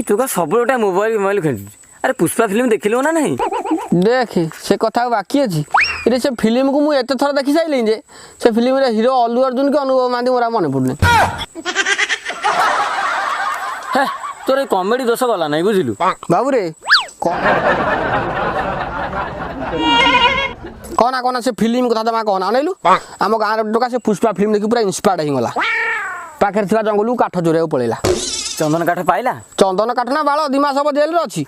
तू का सब मोबाइल मोबाइल खेल। अरे पुष्पा फिल्म देखिलु ना नहीं? देख से कथा बाकी अच्छी ये से फिल्म को मुझे एत थर देखी सारे जे से फिल्म रे हीरो अल्लू अर्जुन के अनुभव महांती मोर मन पड़ने तोर कॉमेडी दोष गला नहीं बुझिलु बाबू रे कहना कहना से फिल्म कथा तो कहना अनैलु आम गाँव टोका से पुष्पा फिल्म देखी पूरा इंस्पायर्ड हो गला पाखे थी जंगल काठ चोरिया पड़ेगा चंदन काठ पाइला चंदन काठ ना बाल दिमाग सब जेल अच्छी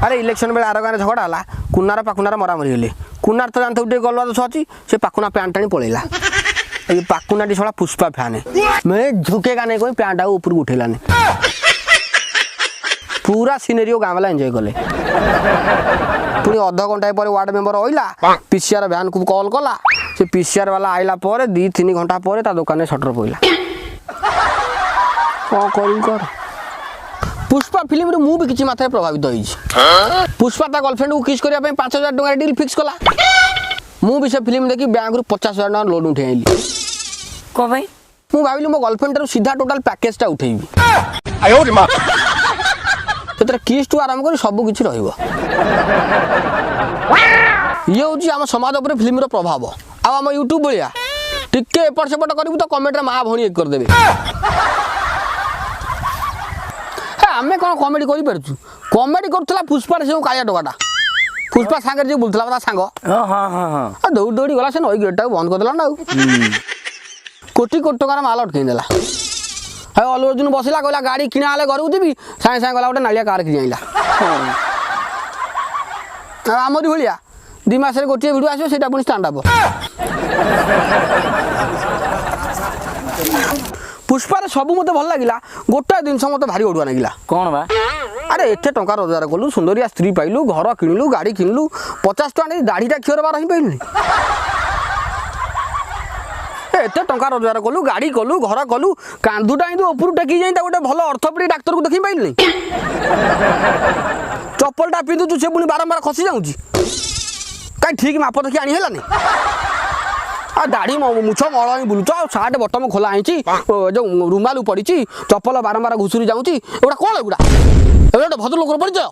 अरे इलेक्शन बेले आर गाँव झगड़ा है कुनार पाकुनार मरामरी हेले कुनार तो जानते गोटे गलवा दोष अच्छी से पाकुना पैंट टाणी पड़ेगा ये पाकुनाटी सड़ा पुष्पा फैन मैं झुकेगा नहीं कोई पैंट ऊपर उठेलानी पूरा सिनेरियो गाँव वाला एंजॉय कले पुणी अध घंटा पर वार्ड मेंबर आइला पीसीआर भ्यान को कॉल कला से पीसीआर वाला आइला पर 2-3 घंटा पर दुकान शटर पड़ा कौन कर पुष्पा फिल्म रे मु भी किछि मात्रा प्रभावित होई पुष्पा ता गर्लफ्रेंड को किस करिया 5,000 टका डील फिक्स कला मु भी से फिल्म देखी बैंक रु 50,000 टका लोन उठे आइली को भाई मु भाबिली मो गर्लफ्रेंड रो सीधा टोटल पैकेज ता उठेइबी आयो रे मां तेरे किस टू आराम कर सब किछि रहइबो ये होची हम समाज ऊपर फिल्म रो प्रभाव आ हम यूट्यूब भलिया टिके एपट सेपट करबू तो कमेंट रे मां भणी एक कर देबे आमे कौन कॉमेडी करि परछु कॉमेडी करथला पुष्पा से कालिया टोकाटा पुष्पा सागर जे बोलथला बता सांग हां हां हां हां दौड़ दौड़ी गला से नई गेट बंद कर देला ना कोटी कोटी टका माल अटके देला है अल्लू अर्जुन बसला कहला गाड़ी किना आले घर उठबी साए साए गला गोटे नालिया कार कि आइला आमरी भलिया 2 मास रे गोटे वीडियो आसो सेटा पुनी स्टैंड अप पुष्पा रे सब मते भल लागिला गोटा दिन मते भारी ओडुआ लागिला कौन बा अरे एते टंका रोजगार कलु सुंदरिया स्त्री पाइलु घर किणलु गाड़ी किणलु 50 टका नहीं दाढ़ीटा खियर बार ही पाइलु एते टंका रोजगार कलु गाड़ी कलु घर कलु कांदुटा इंदु ऊपर टेकी जाई गोटे भल अर्थोपेडिक डाक्टर को देखि पाइलु चप्पलटा पिंदु से पुनी बारंबार खसी जाउची काई ठीक माप देखि आनी हेलानी आ दाढ़ी मुछ मल बुलुच सार्ट बटम खोला आई जो रुमाल पड़ी चप्पल बारंबार घुसुरी जाऊँगी एगुड़ा कौन एगुड़ा एगुड़ा भद्र लोक परिचय